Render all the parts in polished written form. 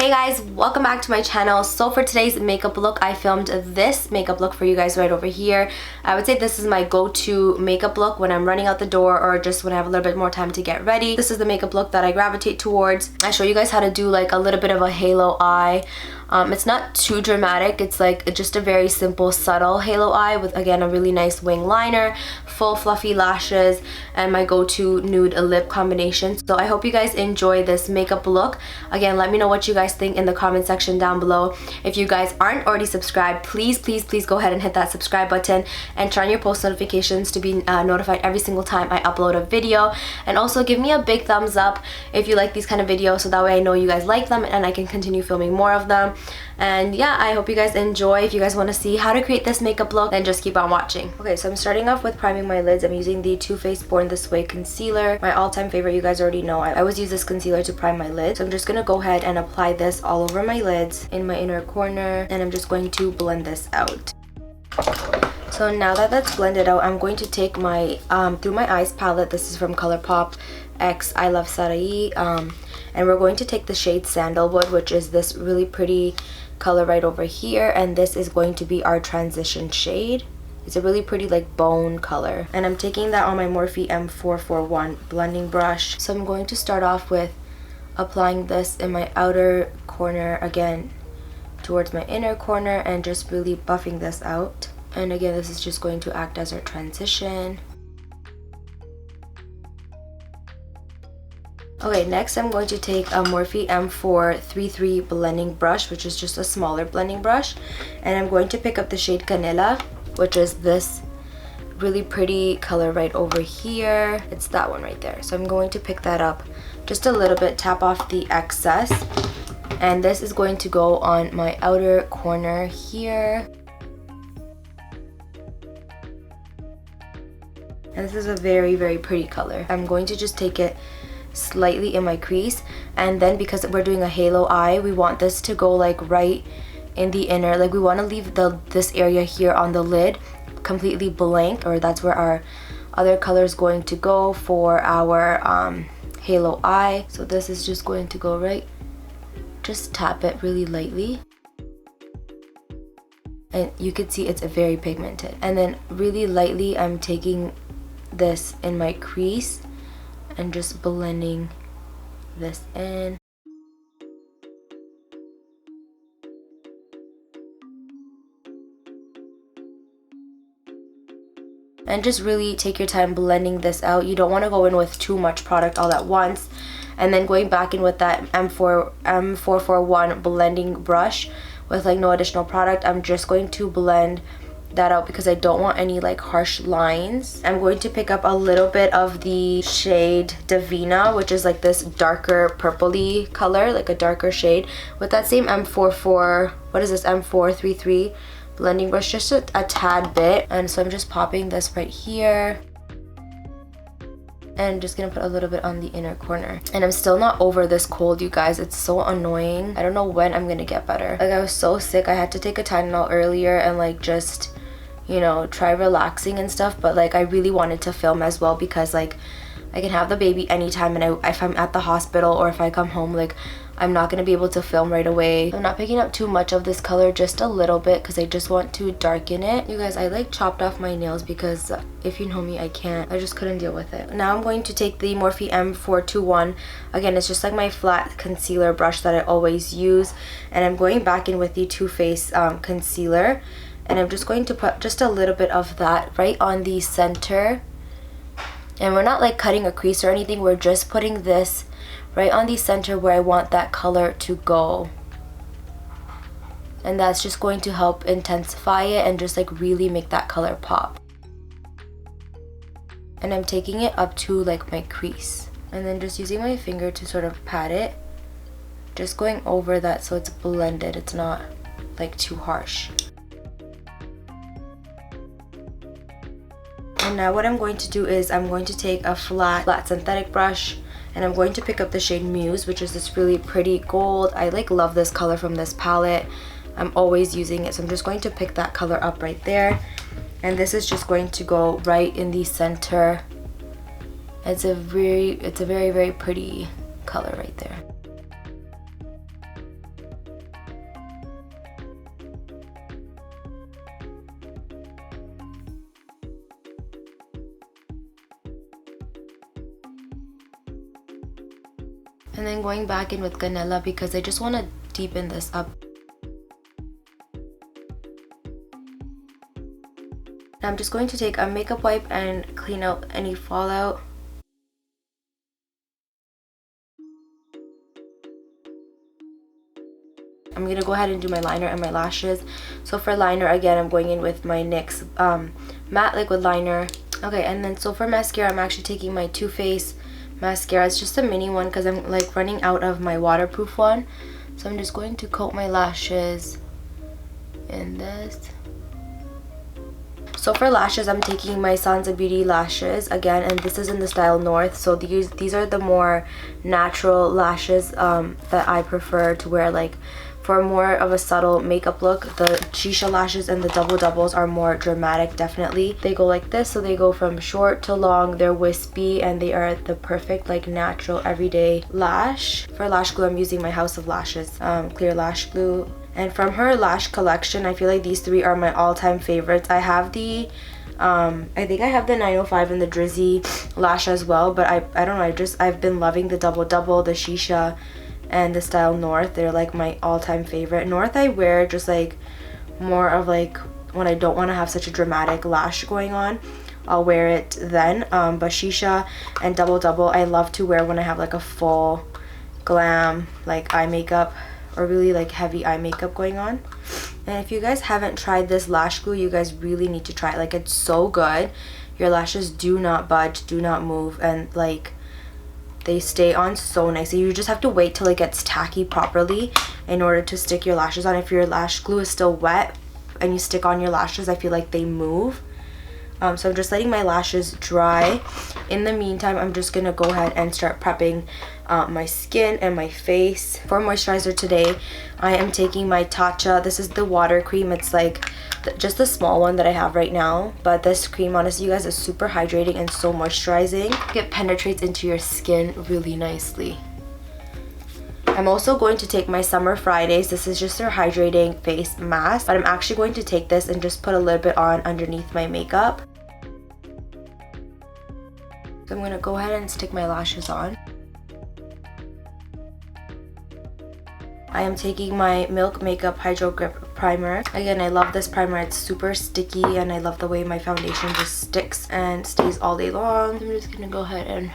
Hey guys, welcome back to my channel. So for today's makeup look, I filmed this makeup look for you guys right over here. I would say this is my go-to makeup look when I'm running out the door or just when I have a little bit more time to get ready. This is the makeup look that I gravitate towards. I show you guys how to do like a little bit of a halo eye. It's not too dramatic. It's like just a very simple, subtle halo eye with, again, a really nice wing liner, full fluffy lashes, and my go-to nude lip combination. So I hope you guys enjoy this makeup look. Again, let me know what you guys think in the comment section down below. If you guys aren't already subscribed, please go ahead and hit that subscribe button and turn on your post notifications to be notified every single time I upload a video. And also give me a big thumbs up if you like these kind of videos, so that way I know you guys like them and I can continue filming more of them. And yeah, I hope you guys enjoy. If you guys want to see how to create this makeup look, then just keep on watching. Okay, so I'm starting off with priming my lids. I'm using the Too Faced Born This Way concealer, my all-time favorite. You guys already know I always use this concealer to prime my lids. So I'm just gonna go ahead and apply this all over my lids in my inner corner, and I'm just going to blend this out. So now that that's blended out, I'm going to take my Through My Eyes palette. This is from ColourPop x ILUVSARHI, and we're going to take the shade Sandalwood, which is this really pretty color right over here, and this is going to be our transition shade. It's a really pretty like bone color, and I'm taking that on my Morphe M441 blending brush. So I'm going to start off with applying this in my outer corner, again towards my inner corner, and just really buffing this out. And again, this is just going to act as our transition. Okay, next I'm going to take a Morphe M433 blending brush, which is just a smaller blending brush, and I'm going to pick up the shade Canela, which is this really pretty color right over here. It's that one right there. So I'm going to pick that up just a little bit, tap off the excess, and this is going to go on my outer corner here. And this is a very, very pretty color. I'm going to just take it slightly in my crease, and then because we're doing a halo eye, we want this to go like right in the inner, like we want to leave this area here on the lid completely blank, or that's where our other color is going to go for our halo eye. So this is just going to go right, just tap it really lightly, and you can see it's very pigmented. And then really lightly I'm taking this in my crease and just blending this in. And just really take your time blending this out. You don't want to go in with too much product all at once. And then going back in with that M441 blending brush with like no additional product, I'm just going to blend that out because I don't want any like harsh lines. I'm going to pick up a little bit of the shade Divina, which is like this darker purpley color, like a darker shade, with that same M433 blending brush, just a tad bit. And so I'm just popping this right here and just gonna put a little bit on the inner corner. And I'm still not over this cold, you guys. It's so annoying. I don't know when I'm gonna get better. Like, I was so sick. I had to take a Tylenol earlier and like just, you know, try relaxing and stuff, but like I really wanted to film as well because like I can have the baby anytime, and if I'm at the hospital or if I come home, like I'm not gonna be able to film right away. I'm not picking up too much of this color, just a little bit, because I just want to darken it. You guys, I like chopped off my nails because if you know me, I just couldn't deal with it. Now I'm going to take the Morphe M421. Again, it's just like my flat concealer brush that I always use, and I'm going back in with the Too Faced concealer, and I'm just going to put just a little bit of that right on the center. And we're not like cutting a crease or anything, we're just putting this right on the center where I want that color to go. And that's just going to help intensify it and just like really make that color pop. And I'm taking it up to like my crease, and then just using my finger to sort of pat it, just going over that so it's blended, it's not like too harsh. And now what I'm going to do is I'm going to take a flat synthetic brush, and I'm going to pick up the shade Muse, which is this really pretty gold. I like love this color from this palette. I'm always using it, so I'm just going to pick that color up right there, and this is just going to go right in the center. It's a very, very pretty color right there. And then going back in with Ganella because I just want to deepen this up. Now I'm just going to take a makeup wipe and clean out any fallout. I'm going to go ahead and do my liner and my lashes. So for liner, again, I'm going in with my NYX matte liquid liner. Okay, and then so for mascara, I'm actually taking my Too Faced mascara. It's just a mini one because I'm like running out of my waterproof one. So I'm just going to coat my lashes in this. So for lashes, I'm taking my SANZA Beauty lashes again, and this is in the style North. So these are the more natural lashes that I prefer to wear, like for more of a subtle makeup look. The Shisha lashes and the double doubles are more dramatic, definitely. They go like this, so they go from short to long. They're wispy and they are the perfect like natural everyday lash. For lash glue, I'm using my House of Lashes clear lash glue. And from her lash collection, I feel like these three are my all-time favorites. I have the I think I have the 905 and the Drizzy lash as well, but I don't know, I've been loving the double double, the Shisha, and the style North. They're like my all-time favorite. North I wear just like more of like when I don't want to have such a dramatic lash going on, I'll wear it then. But Shisha and double double I love to wear when I have like a full glam like eye makeup or really like heavy eye makeup going on. And if you guys haven't tried this lash glue, you guys really need to try it. Like, it's so good. Your lashes do not budge, do not move, and like they stay on so nicely. You just have to wait till it gets tacky properly in order to stick your lashes on. If your lash glue is still wet and you stick on your lashes, I feel like they move. So I'm just letting my lashes dry. In the meantime, I'm just gonna go ahead and start prepping my skin and my face. For moisturizer today, I am taking my TATCHA. This is the water cream. It's like just the small one that I have right now. But this cream, honestly, you guys, is super hydrating and so moisturizing. It penetrates into your skin really nicely. I'm also going to take my Summer Fridays. This is just their hydrating face mask. But I'm actually going to take this and just put a little bit on underneath my makeup. So I'm going to go ahead and stick my lashes on. I am taking my Milk Makeup Hydro Grip Primer. Again, I love this primer. It's super sticky and I love the way my foundation just sticks and stays all day long. I'm just going to go ahead and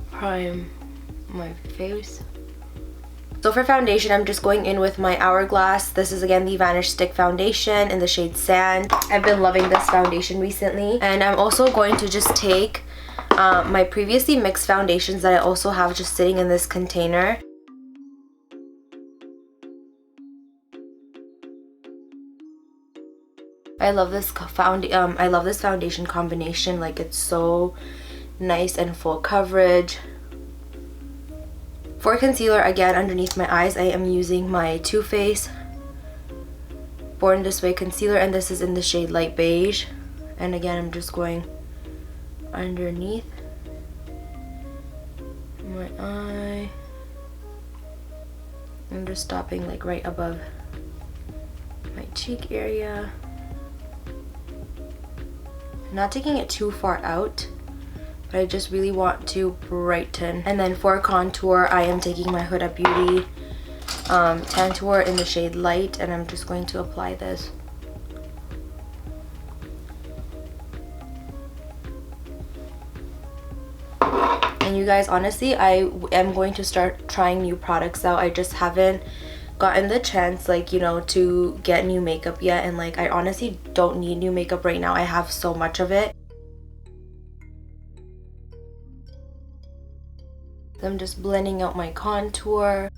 prime my face. So for foundation, I'm just going in with my Hourglass. This is again the Vanish Stick Foundation in the shade Sand. I've been loving this foundation recently. And I'm also going to just take my previously mixed foundations that I also have just sitting in this container. I love this foundation combination. Like, it's so nice and full coverage. For concealer, again, underneath my eyes, I am using my Too Faced Born This Way concealer, and this is in the shade Light Beige. And again, I'm just going underneath my eye. I'm just stopping like right above my cheek area. I'm not taking it too far out, but I just really want to brighten. And then for contour, I am taking my Huda Beauty Tantour in the shade Light, and I'm just going to apply this. And you guys, honestly, I am going to start trying new products out. I just haven't gotten the chance, like, you know, to get new makeup yet, and like I honestly don't need new makeup right now. I have so much of it. I'm just blending out my contour.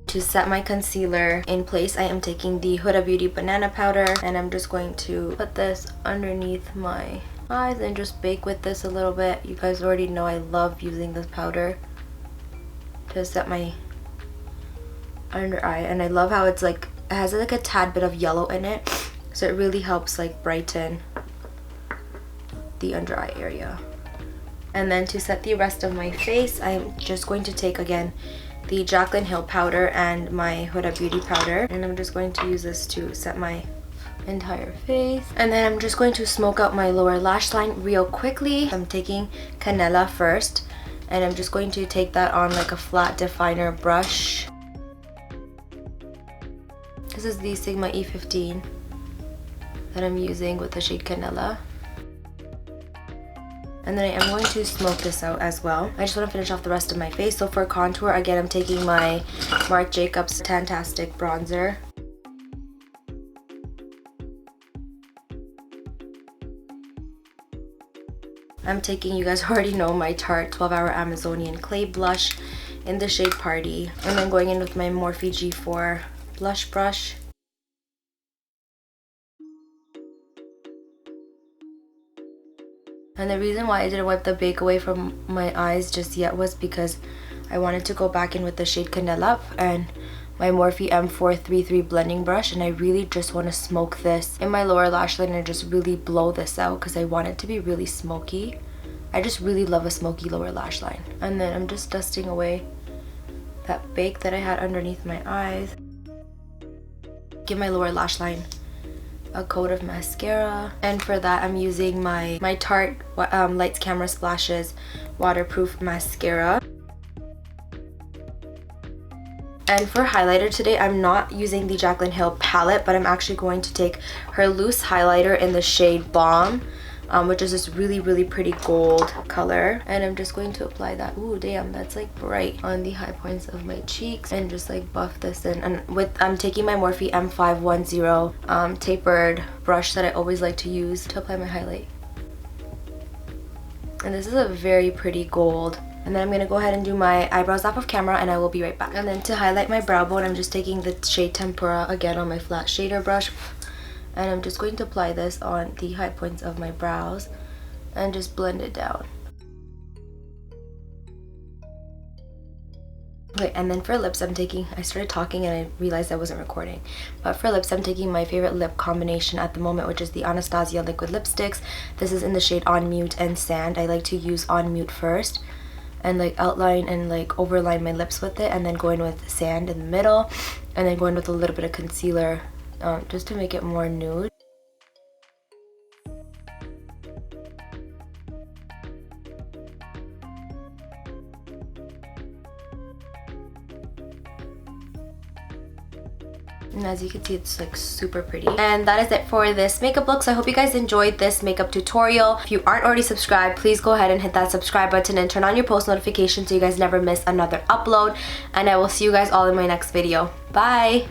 To set my concealer in place, I am taking the Huda Beauty Banana Powder, and I'm just going to put this underneath my eyes and just bake with this a little bit. You guys already know I love using this powder to set my under eye, and I love how it's like, it has like a tad bit of yellow in it, so it really helps like brighten the under eye area. And then to set the rest of my face, I'm just going to take again the Jaclyn Hill powder and my Huda Beauty powder, and I'm just going to use this to set my entire face. And then I'm just going to smoke out my lower lash line real quickly. I'm taking Canela first, and I'm just going to take that on like a flat definer brush. This is the Sigma E15 that I'm using with the shade Canela. And then I am going to smoke this out as well. I just want to finish off the rest of my face. So for contour, again, I'm taking my Marc Jacobs Fantastic Bronzer. I'm taking, you guys already know, my Tarte 12 Hour Amazonian Clay Blush in the shade Party. And then going in with my Morphe G4 blush brush. And the reason why I didn't wipe the bake away from my eyes just yet was because I wanted to go back in with the shade Canela and my Morphe M433 blending brush, and I really just want to smoke this in my lower lash line and just really blow this out because I want it to be really smoky. I just really love a smoky lower lash line. And then I'm just dusting away that bake that I had underneath my eyes. Give my lower lash line a coat of mascara, and for that I'm using my Tarte Lights Camera Splashes waterproof mascara. And for highlighter today, I'm not using the Jaclyn Hill palette, but I'm actually going to take her loose highlighter in the shade Balm, which is this really pretty gold color. And I'm just going to apply that, ooh damn, that's like bright, on the high points of my cheeks, and just like buff this in. And I'm taking my Morphe M510 tapered brush that I always like to use to apply my highlight. And this is a very pretty gold. And then I'm going to go ahead and do my eyebrows off of camera, and I will be right back. And then to highlight my brow bone, I'm just taking the shade Tempera again on my flat shader brush. And I'm just going to apply this on the high points of my brows and just blend it down. Okay, and then for lips, I started talking and I realized I wasn't recording. But for lips, I'm taking my favorite lip combination at the moment, which is the Anastasia Liquid Lipsticks. This is in the shade On Mute and Sand. I like to use On Mute first and like outline and like overline my lips with it, and then go in with Sand in the middle, and then go in with a little bit of concealer just to make it more nude. And as you can see, it's like super pretty. And that is it for this makeup look. So I hope you guys enjoyed this makeup tutorial. If you aren't already subscribed, please go ahead and hit that subscribe button and turn on your post notifications so you guys never miss another upload. And I will see you guys all in my next video. Bye!